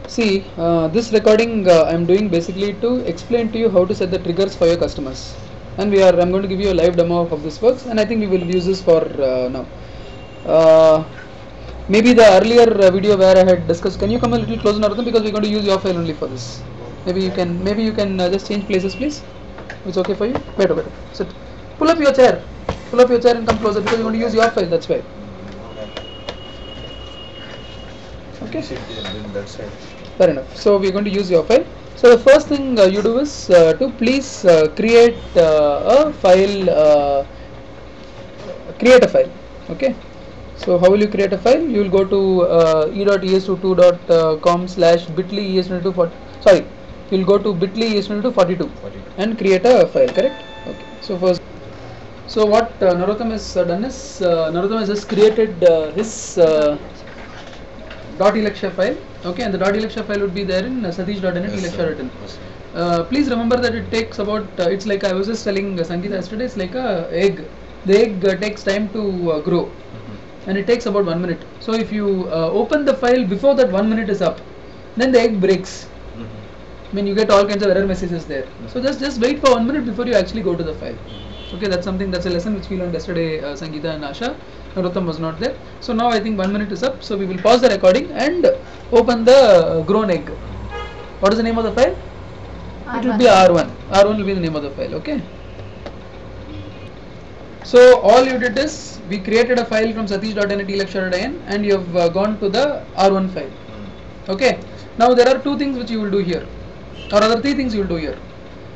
See, this recording I am doing basically to explain to you how to set the triggers for your customers, and I'm going to give you a live demo of how this works, and I think we will use this for now. Maybe the earlier video where I had discussed. Can you come a little closer, Narotham, because we're going to use your file only for this. Maybe you can just change places, please. It's okay for you. Better. Sit. Pull up your chair. And come closer because we're going to use your file. That's why. Okay. Fair enough. So we're going to use your file. So the first thing you do is to please create a file. Create a file. Okay. So how will you create a file? You will go to e.es22.com/bit.ly es2240. Sorry, you will go to bit.ly es2242 and create a file. Correct? Okay. So first, so what Narotham has done is Narotham has just created his .eLakshya file. Okay, and the .eLakshya file would be there in Sathish.net eLakshya written. Please remember that it takes about it's like I was just telling Sangeetha yesterday. It's like a egg. The egg takes time to grow. And it takes about 1 minute. So if you open the file before that 1 minute is up, then the egg breaks. I mean, you get all kinds of error messages there. So just wait for 1 minute before you actually go to the file. Okay, that's a lesson which we learned yesterday, Sangeetha and Asha. Narotham was not there. So now I think 1 minute is up. So we will pause the recording and open the grown egg. What is the name of the file? R1. It will be R1. R1 will be the name of the file. Okay. So all you did is we created a file from satish.net eLakshya.in and you have gone to the R1 file. Okay. Now there are two things which you will do here, or rather three things you will do here.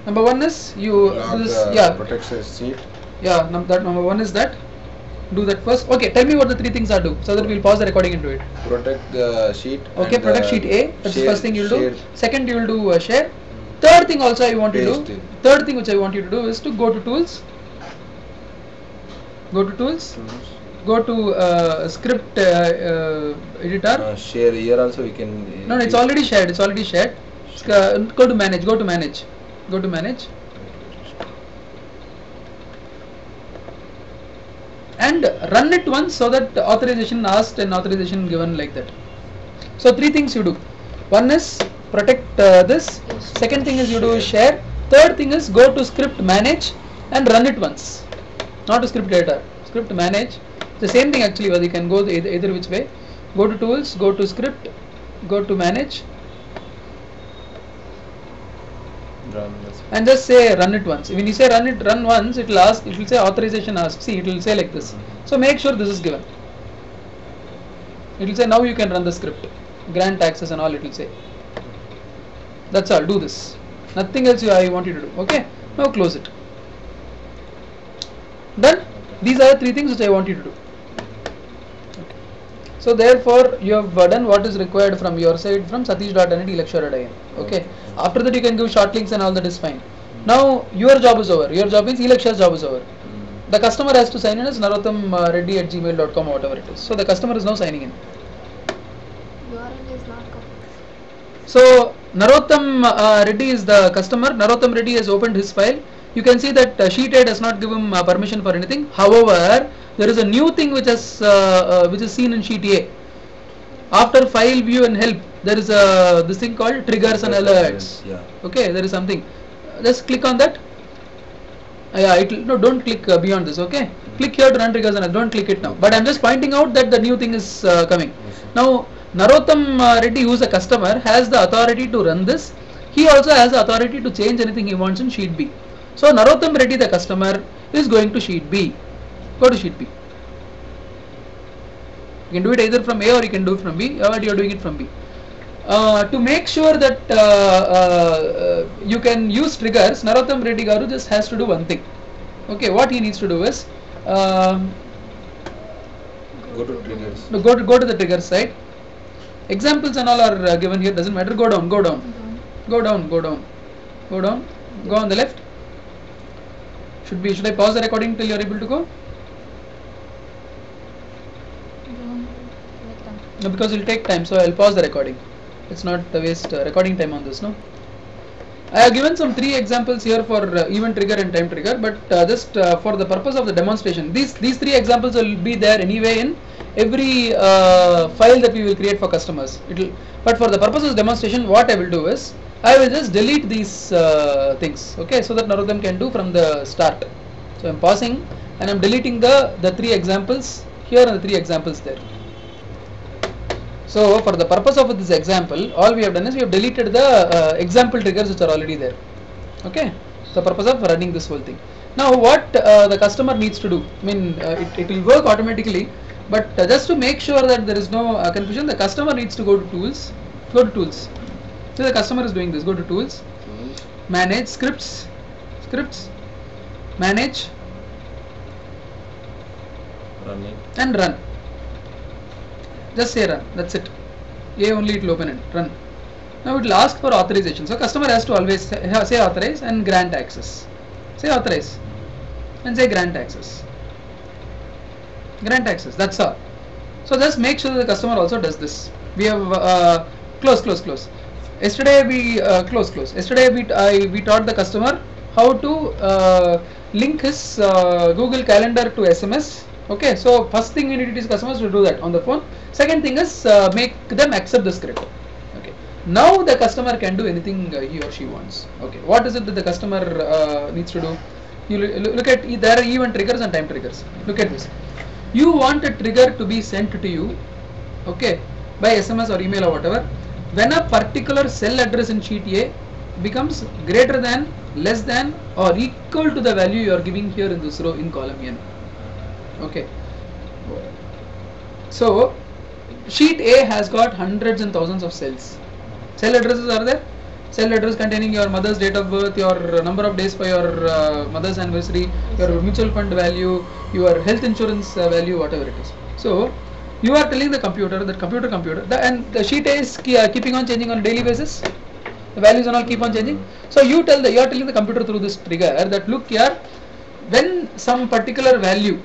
Number one is you do this. Protect the sheet. Yeah. Number one is that. Do that first. Okay. Tell me what the three things are. Do so that we will pause the recording and do it. Protect the sheet. Okay. Protect sheet A. That's the first thing you will do. Second, you will do share. Third thing also I want you to do. Third thing which I want you to do is to go to tools. Go to script editor. Share here also we can. No, it's already shared. Go to manage. And run it once so that authorization asked and authorization given like that. So three things you do. One is protect this. Second thing is you do share. Third thing is go to script manage and run it once. Not to script editor, script manage. The same thing actually, whether you can go either which way. Go to tools, go to script, go to manage, and just say run it once. When you say run once, it will ask. It will say authorization asked. See, it will say like this. So make sure this is given. It will say now you can run the script, grant access and all. It will say. That's all. Do this. Nothing else I want you to do. Okay. Now close it. Done. These are the three things which I want you to do. Okay. So therefore you have done what is required from your side from satish.net eLakshya.in. Okay. After that you can give short links and all that is fine. Now your job is over. Your job means eLakshya's job is over. The customer has to sign in as narothamreddy@gmail.com or whatever it is. So the customer is now signing in. URL is not copied. So Narotham Reddy is the customer. Narotham Reddy has opened his file. You can see that sheet A does not give him permission for anything. However, there is a new thing which is seen in sheet A. After file view and help, there is this thing called triggers and alerts. Yeah. Okay, there is something. Just click on that. No, don't click beyond this. Okay, click here to run triggers and don't click it now. But I am just pointing out that the new thing is coming. Now, Narotham Reddy, who is a customer, has the authority to run this. He also has the authority to change anything he wants in sheet B. So Narotham Reddy, the customer, is going to sheet B. Go to sheet B. You can do it either from A or you can do it from B, but you are doing it from B. To make sure that you can use triggers, Narotham Reddy Garu just has to do one thing. Okay, what he needs to do is go to triggers. Go to the triggers side. Examples and all are given here. Doesn't matter. Go down. Go on the left. Should I pause the recording till you are able to go? No, because it will take time, so I will pause the recording. It's not waste recording time on this, no? I have given some 3 examples here for event trigger and time trigger, but just for the purpose of the demonstration, these 3 examples will be there anyway in every file that we will create for customers. But for the purposes of demonstration, what I will do is I will just delete these things, okay, so that Narotham can do from the start. So I'm pausing and I'm deleting the 3 examples here and the 3 examples there. So for the purpose of this example, all we have done is we have deleted the example triggers which are already there. Okay, the purpose of running this whole thing. Now what the customer needs to do, I mean it will work automatically, but just to make sure that there is no confusion, the customer needs to go to tools, So the customer is doing this, go to tools, manage scripts, manage, running, and run. Just say run, that's it. A only it will open and run. Now it will ask for authorization. So customer has to always say authorize and grant access. Say authorize and say grant access. Grant access, that's all. So just make sure that the customer also does this. We have close. Yesterday we close. Yesterday we taught the customer how to link his Google Calendar to SMS. Okay, so first thing we need to teach customers to do that on the phone. Second thing is make them accept the script. Okay, now the customer can do anything he or she wants. Okay, what is it that the customer needs to do? You look at, there are event triggers and time triggers. Look at this. You want a trigger to be sent to you, okay, by SMS or email or whatever, when a particular cell address in sheet A becomes greater than, less than, or equal to the value you are giving here in this row in column N. Okay, so sheet A has got hundreds and thousands of cells. Cell addresses are there. Cell address containing your mother's date of birth, your number of days for your mother's anniversary, your mutual fund value, your health insurance value, whatever it is. So you are telling the computer that and the sheet A is keeping on changing on a daily basis. The values and all keep on changing. So you are telling the computer through this trigger that look here, when some particular value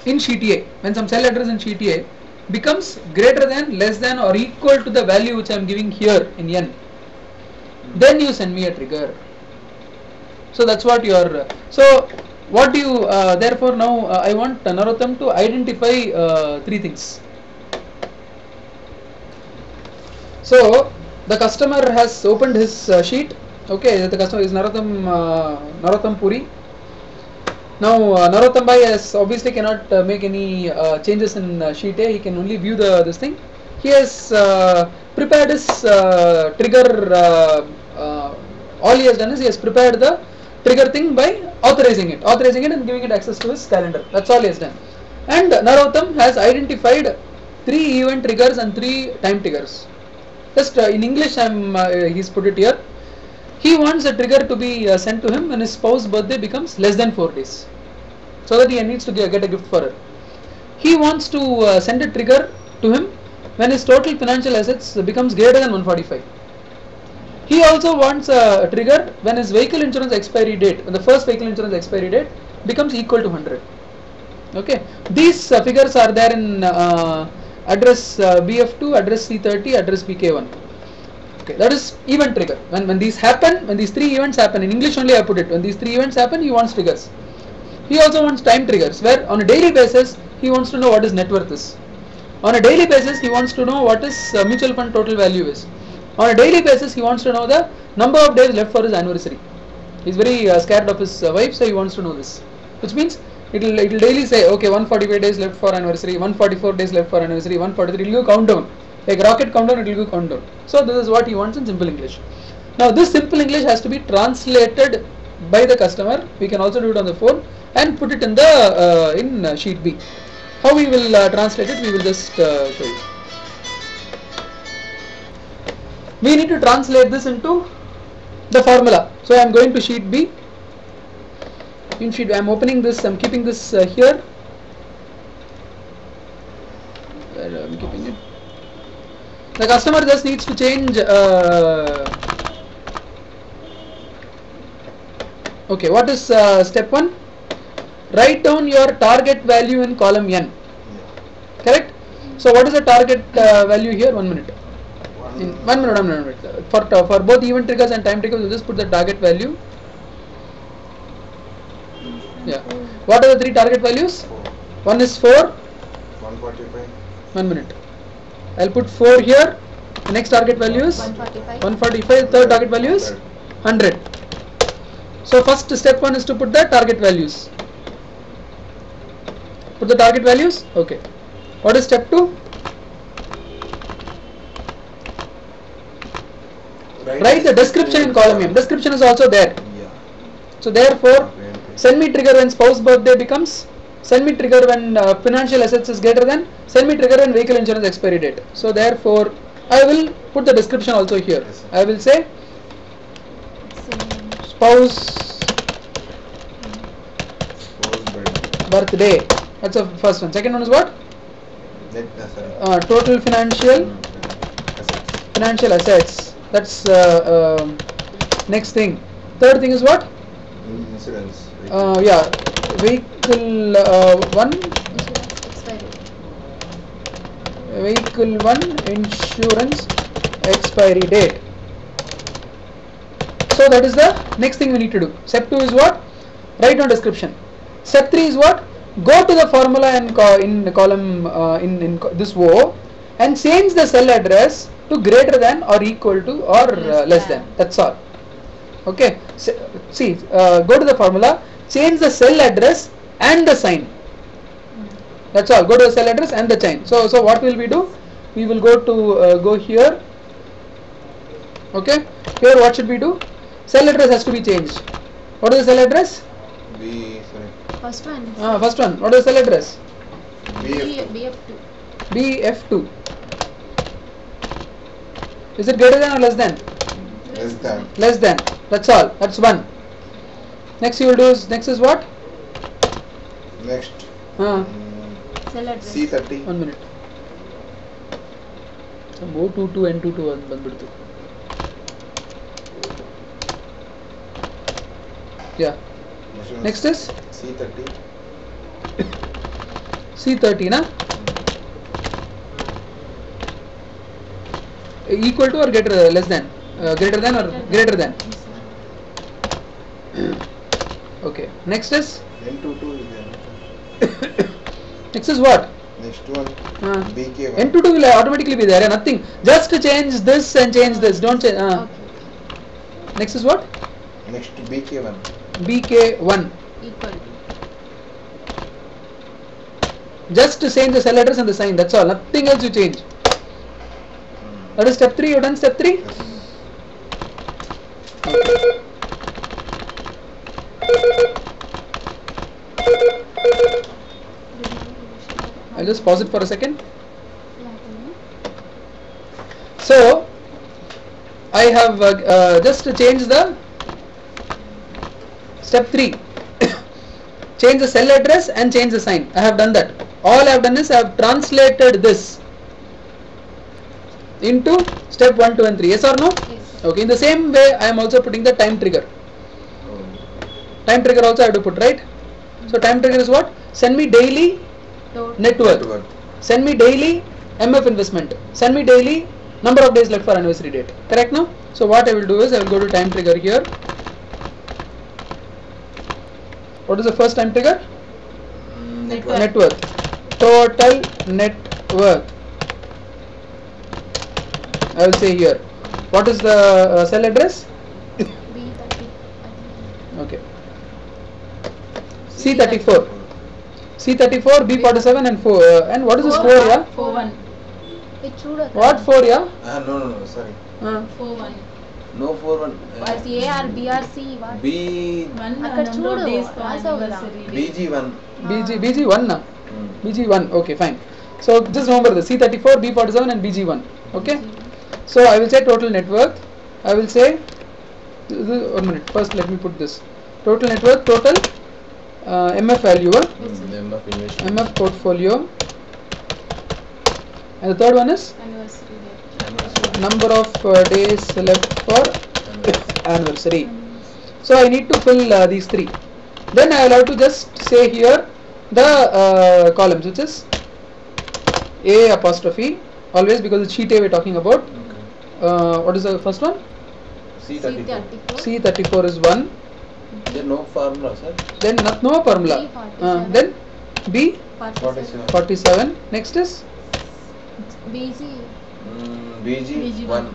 in sheet A, when some cell address in sheet A becomes greater than, less than, or equal to the value which I am giving here in N, then you send me a trigger. So that's what you are. So what do you therefore now I want Narotham to identify 3 things. So the customer has opened his sheet. Okay, the customer is Narotham Puri. Now Narotham Bhai has obviously cannot make any changes in sheet A. He can only view this thing. He has prepared his trigger. All he has done is he has prepared the trigger thing by authorizing it and giving it access to his calendar. That's all he has done. And Narotham has identified 3 event triggers and 3 time triggers. Just in English, he's put it here. He wants a trigger to be sent to him when his spouse's birthday becomes less than 4 days, so that he needs to get a gift for her. He wants to send a trigger to him when his total financial assets becomes greater than 145. He also wants a trigger when his vehicle insurance expiry date, when the first vehicle insurance expiry date becomes equal to 100. Okay, these figures are there in address BF2, address C30, address BK1. Okay, that is event trigger. When these happen, when these 3 events happen, in English only I put it, when these 3 events happen, he wants triggers. He also wants time triggers, where on a daily basis he wants to know what his net worth is. On a daily basis he wants to know what his mutual fund total value is. On a daily basis he wants to know the number of days left for his anniversary. He is very scared of his wife, so he wants to know this, which means it will daily say, okay, 145 days left for anniversary, 144 days left for anniversary, 143, it will go countdown. Like rocket countdown, it will go countdown. So this is what he wants in simple English. Now this simple English has to be translated by the customer. We can also do it on the phone and put it in the in sheet B. How we will translate it, we will just show you. We need to translate this into the formula. So I am going to sheet B. In sheet, I am opening this. I am keeping this here. I am keeping it. The customer just needs to change. Okay, what is step 1? Write down your target value in column N. Correct? So what is the target value here? 1 minute. In 1 minute. For both event triggers and time triggers, we'll just put the target value. Yeah. What are the 3 target values? 1 is 4. 1 145. 1 minute. I'll put 4 here. The next target value is 145. 145. Third target value is 100. So first step 1 is to put the target values. Put the target values. Okay. What is step 2? Write the description in column M. Description is also there. Yeah. So therefore, send me trigger when spouse birthday becomes, send me trigger when financial assets is greater than, send me trigger when vehicle insurance expiry date. So therefore, I will put the description also here. Yes, sir. I will say Same. spouse Birthday. birthday. That's the first one. Second one is what? Net, sorry. Total financial assets. That's next thing. Third thing is what? Insurance. Yeah, vehicle 1. Insurance expiry. Vehicle 1 insurance expiry date. So that is the next thing we need to do. Step 2 is what? Write down description. Step 3 is what? Go to the formula in column in this row and change the cell address to greater than or equal to or less than. That's all. Okay. See, go to the formula, change the cell address and the sign. That's all. Go to the cell address and the sign. So what will we do? We will go to go here. Okay. Here what should we do? Cell address has to be changed. What is the cell address? First one. First one. What is the cell address? BF2. BF2. Is it greater than or less than? Less than. Less than. That's all. That's one. Next you will do is what? Next. Cell address. C30. 1 minute. O22 N22 ಬಂದ್ಬಿಡ್ತು. Yeah. Next is C30. C30 na? Equal to or greater less than? Greater than or greater than? Okay. Next is? N22 is there. Next is what? Next one. BK1. N22 will automatically be there. Nothing. Just change this and change this. Don't change. Okay. Next is what? Next BK1. BK1. Equal to. Just to change the cell address and the sign. That's all. Nothing else you change. That is step 3. You done step 3? Yes. Okay. I'll just pause it for a second. So I have just changed the step 3. Change the cell address and change the sign. I have done that. All I have done is I have translated this into step 1, 2 and 3. Yes or no? Yes. Okay. In the same way I am also putting the time trigger. Time trigger also I have to put, right? So time trigger is what? Send me daily net worth. Send me daily MF investment. Send me daily number of days left for anniversary date. Correct now? So what I will do is I will go to time trigger here. What is the first time trigger? Net Net worth. Total net worth. I will say here. What is the cell address? B30. Okay. C34. C34, B47 and 4. And what is this 4, yeah? 41. It should have. What 4, yeah? No, sorry. 41. No 41. As A or B or C. What? అక్కడ చూడు రాసావు కదా. BG1. BG1 na? BG1, okay, fine. So just remember the C34, B47 and BG1. Okay. So I will say total net worth. I will say, 1 minute, first let me put this. Total net worth, total MF value, MF investment. MF portfolio. And the third one is Anniversary date. number of days left for anniversary. So I need to fill these 3. Then I will have to just say here the columns, which is A apostrophe, always, because it's sheet A we are talking about. What is the first one? C34. C34 is 1. There no formula, sir. Then no formula. Then B 47. 47. Next is BG. BG1.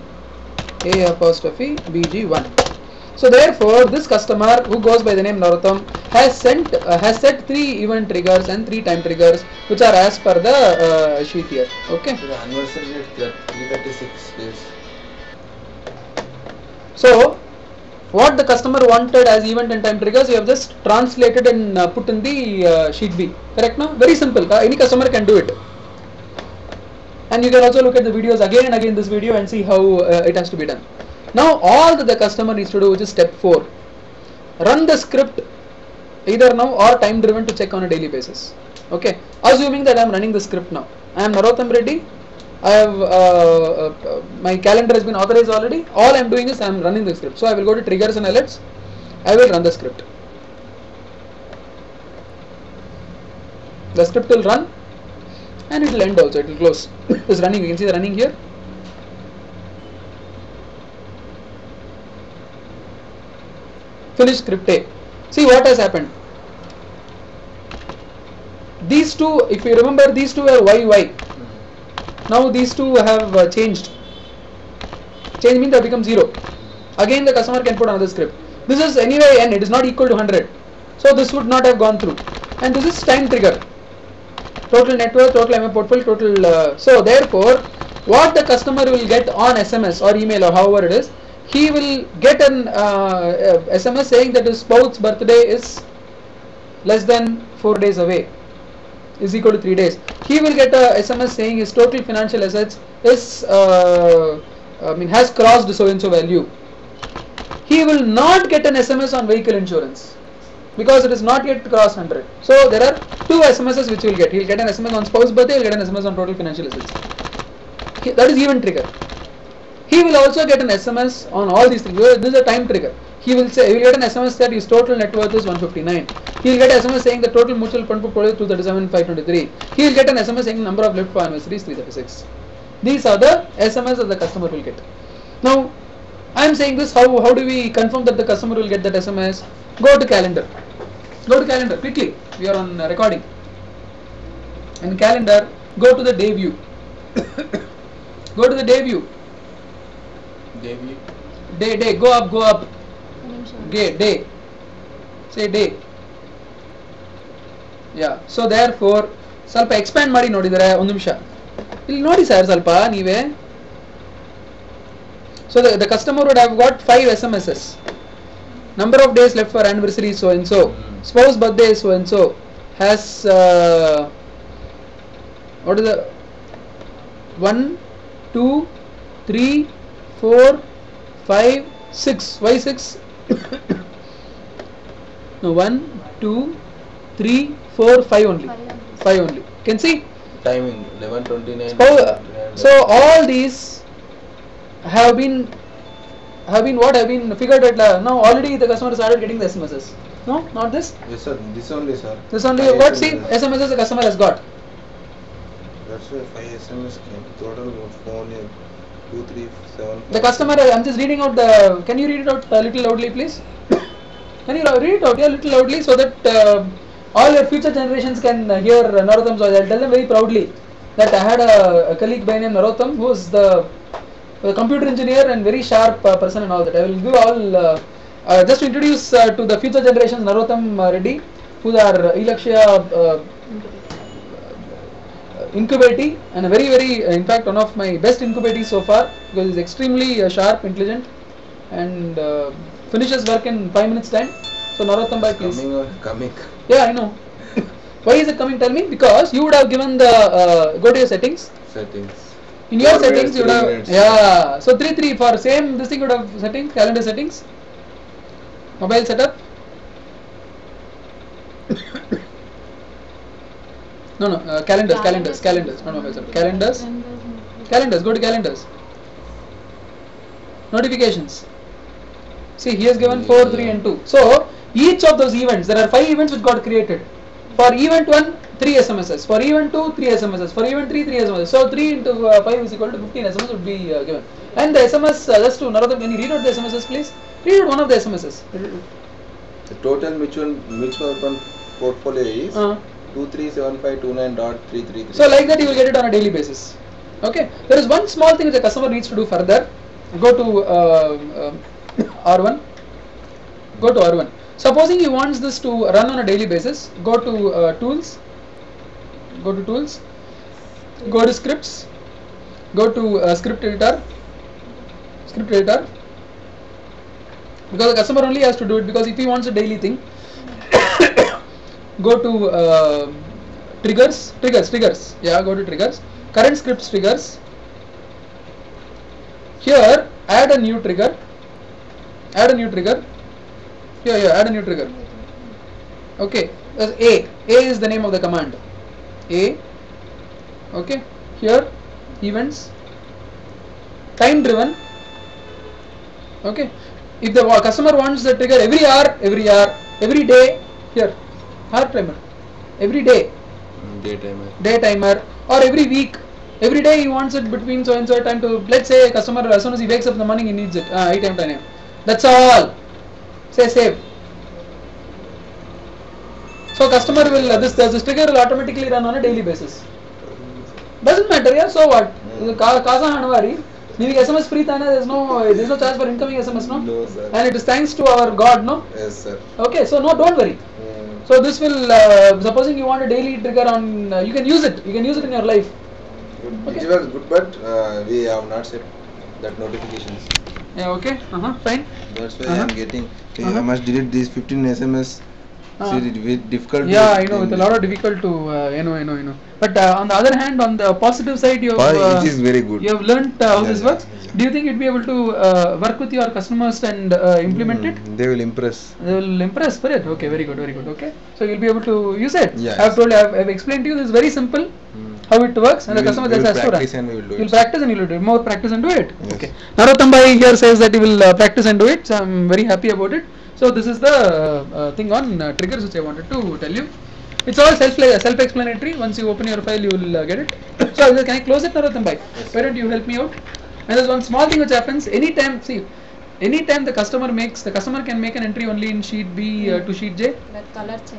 A apostrophe BG1. So therefore, this customer who goes by the name Narotham has set 3 event triggers and 3 time triggers, which are as per the sheet here. Okay. So the anniversary date 336 days. So what the customer wanted as event and time triggers, you have just translated and put in the sheet B. Correct now? Very simple. Any customer can do it. And you can also look at the videos again and again in this video and see how it has to be done. Now all that the customer needs to do, which is step 4, run the script either now or time driven to check on a daily basis. Okay, assuming that I am running the script now. I am Narotham Reddy. I have my calendar has been authorized already. All I am doing is I am running the script. So I will go to triggers and alerts. I will run the script. The script will run and it will end also. It will close. It is running. You can see the running here. Finish script A. See what has happened. These two, if you remember, these two are YY. Now these two have changed. Change means they have become 0. Again the customer can put another script. This is anyway n, it is not equal to 100. So this would not have gone through. And this is time trigger. Total net worth, total MA portfolio, total. So therefore, what the customer will get on SMS or email or however it is, he will get an SMS saying that his spouse's birthday is less than 4 days away, is equal to 3 days. He will get a SMS saying his total financial assets is has crossed so and so value. He will not get an SMS on vehicle insurance because it is not yet crossed 100. So there are 2 SMSs which he will get. He will get an SMS on spouse birthday. He will get an SMS on total financial assets. That is event trigger. He will also get an SMS on all these things. This is a time trigger. He will get an SMS that his total net worth is 159. He will get an SMS saying the total mutual fund portfolio is 237,523. He will get an SMS saying number of left for anniversary is 336. These are the SMS that the customer will get. Now, I am saying this. How do we confirm that the customer will get that SMS? Go to calendar. Go to calendar quickly. We are on recording. In calendar, go to the day view. Go to the day view. Day, go up. Day. Say day. Yeah. So therefore, ಸ್ವಲ್ಪ expand ಮಾಡಿ ನೋಡಿದರೆ ಒಂದು ನಿಮಿಷ. ಇಲ್ಲಿ ನೋಡಿ sir ಸ್ವಲ್ಪ ನೀವೇ. So the customer would have got 5 SMSs. Number of days left for anniversary so and so. Spouse birthday so and so. Has what is the 1, 2, 3, 4, 5, 6. Why 6? No, 1, 2, 3, 4, 5 only. 5 only. Can see? Timing 11:29. So all these have been figured out. Now already the customer started getting the SMSs. No, not this. Yes sir. This only sir. This only you got. See SMSs the customer has got. That's why 5 SMS came. Total phone 2, 3, 7. The customer. I'm just reading out the. Can you read it out a little loudly, please? Can you read it out a little loudly so that all your future generations can hear Narotham's voice? I'll tell them very proudly that I had a colleague by name Narotham who is the computer engineer and very sharp person and all that. I will give all just to introduce to the future generations Narotham Reddy, who are eLakshya incubatee and a very in fact one of my best incubatees so far because he's extremely sharp, intelligent and finishes work in 5 minutes time. So Narotham bhai, please. Coming. Yeah, I know. Why is it coming? Tell me. Because you would have given the go to your settings. In your settings, you would have So 3 for same this thing you would have settings, calendar settings, mobile setup. No, calendars, not mobile setup. Calendars. Go to calendars. Notifications. See, he has given 4, 3 and 2. So each of those events, there are 5 events which got created. For event 1, 3 SMSs. For event 2, 3 SMSs. For event 3, 3 SMSs. So 3 into 5 is equal to 15 SMS would be given. And the SMS, just to Narotham, can you read out the SMSs please? Read out one of the SMSs. The total mutual fund portfolio is 237529.333. So like that you will get it on a daily basis. Okay. There is one small thing which the customer needs to do further. Go to R1. Go to R1. Supposing he wants this to run on a daily basis, go to Tools. Go to Tools. Go to Scripts. Go to Script Editor. Script Editor. Because the customer only has to do it, because if he wants a daily thing, go to triggers. Yeah, go to triggers. Current scripts triggers. Here, add a new trigger. Here, add a new trigger. Okay, that's A. A is the name of the command. A. Okay. Here, events. Time driven. Okay. If the customer wants the trigger every hour, every day, here, hour timer, every day, day timer, or every week, every day he wants it between so and so time to, let's say a customer as soon as he wakes up in the morning he needs it, 8 am, 10 am. That's all. Say save. So customer will, this trigger will automatically run on a daily basis. Doesn't matter, yeah, so what? Kaza Hanwari. SMS free there's no charge for incoming SMS, no? No, sir. And it is thanks to our God, no? Yes, sir. Okay, so no, don't worry. So this will, supposing you want a daily trigger on, you can use it. You can use it in your life. Okay. It was good, but we have not set that notifications. Yeah, okay. Fine. That's why I am getting. I must delete these 15 SMS. See, it's very difficult. Yeah, I know. It's a lot of difficult to. I know. But on the other hand, on the positive side, you have. It is very good. You have learnt how this works. Yeah. Do you think you'd be able to work with your customers and implement it? They will impress. They will impress for it. Okay, very good. Okay, so you'll be able to use it. Yes. I've explained to you. This is very simple. How it works, and the customer just has to run. You'll practice and you'll do it. More practice and do it. Yes. Okay. Narotham bhai here says that he will practice and do it. So I'm very happy about it. So this is the thing on triggers which I wanted to tell you. It's all self-explanatory. Once you open your file, you will get it. So can I close it, Narotham bhai? Yes. Why don't you help me out? And there's one small thing which happens anytime. See, anytime the customer can make an entry only in sheet B to sheet J.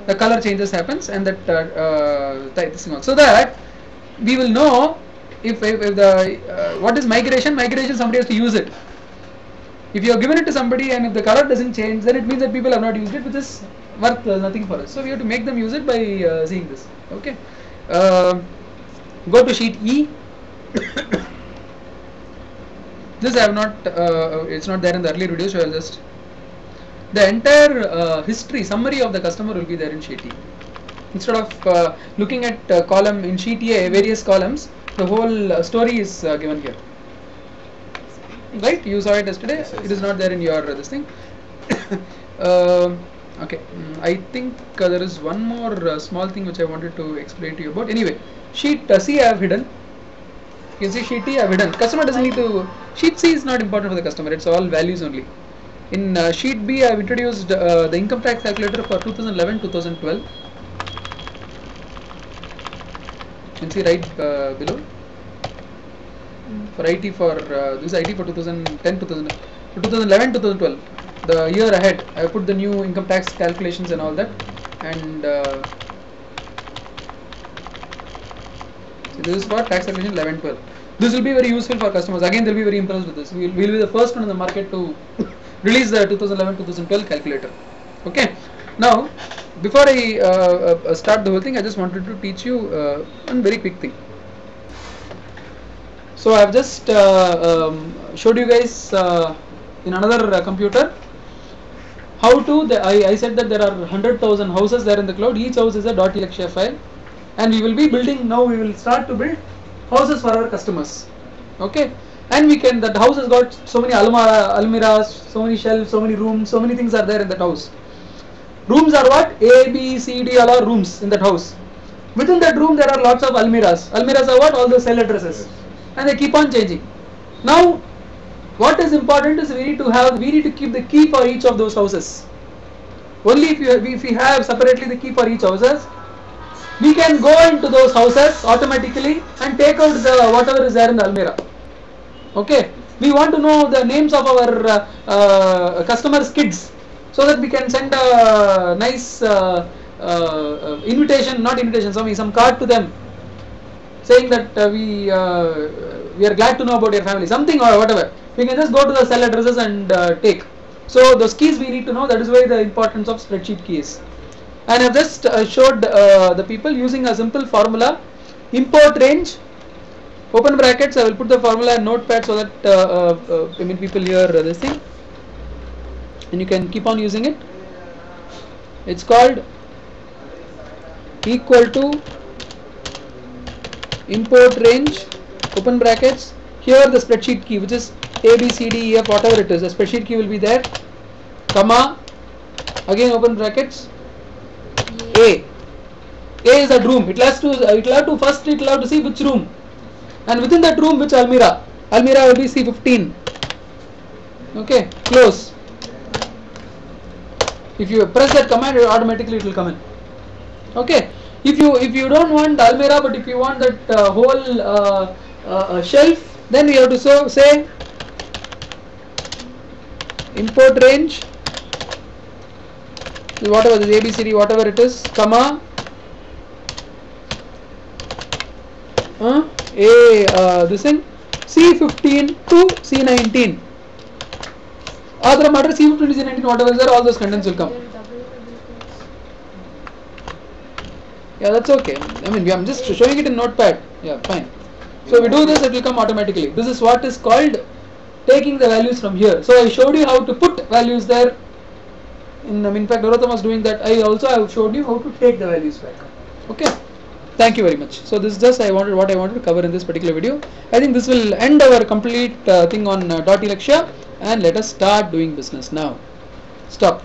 The color changes happens, and that this thing also. So that we will know if the what is migration. Migration, somebody has to use it. If you have given it to somebody and if the color doesn't change, then it means that people have not used it, which is worth nothing for us. So we have to make them use it by seeing this. Okay. Go to sheet E. This I have not. It's not there in the earlier video, so I'll just. The entire history summary of the customer will be there in sheet E. Instead of looking at column in sheet A, various columns, the whole story is given here. Right? You saw it yesterday. Yes, it is not there in your this thing. Okay. I think there is one more small thing which I wanted to explain to you about. Anyway, sheet C I have hidden. You can see sheet T I have hidden. Customer doesn't need to. Sheet C is not important for the customer. It's all values only. In sheet B, I have introduced the income tax calculator for 2011-2012. You can see right below. For IT for this IT for 2011-2012, the year ahead. I put the new income tax calculations and all that, and so this is for tax calculation 11-12. This will be very useful for customers. Again, they'll be very impressed with this. We'll be the first one in the market to release the 2011-2012 calculator. Okay. Now, before I start the whole thing, I just wanted to teach you one very quick thing. So I have just showed you guys in another computer how to. I said that there are 100,000 houses there in the cloud. Each house is a .eLakshya file, and we will be building now. We will start to build houses for our customers. Okay, and we can. That house has got so many almiras, so many shelves, so many rooms, so many things are there in that house. Rooms are what? A, B, C, D, all are rooms in that house. Within that room there are lots of almiras. Almiras are what? All the cell addresses. Yes. And they keep on changing. Now, what is important is we need to keep the key for each of those houses. Only if we have separately the key for each houses, we can go into those houses automatically and take out the whatever is there in the almirah. Okay. We want to know the names of our customers' kids, so that we can send a nice invitation, not invitation, some card to them, saying that we are glad to know about your family, something or whatever. We can just go to the cell addresses and take. So those keys we need to know. That is why the importance of spreadsheet keys. And I've just showed the people using a simple formula. Import range, open brackets. I will put the formula in notepad so that people hear this thing, and you can keep on using it. It's called equal to import range, open brackets. Here the spreadsheet key, which is A, B, C, D, E, F, whatever it is. The spreadsheet key will be there. Comma, again open brackets. A is that room. It will have to see which room, and within that room which almirah. Almirah will be C15. Okay, close. If you press that command, automatically it will come in. Okay. If you don't want almirah, but if you want that whole shelf, then we have to say import range, whatever this ABCD, whatever it is, comma this thing C15 to C19. Other matter C15 to C19, whatever is there, all those contents will come. Yeah, that's okay. I mean, I'm just showing it in notepad. Yeah, fine. So we do this, it will come automatically. This is what is called taking the values from here. So I showed you how to put values there. In fact, Narotham was doing that. I have showed you how to take the values back. Okay. Thank you very much. So this is just what I wanted to cover in this particular video. I think this will end our complete thing on .eLakshya, and let us start doing business now. Stop.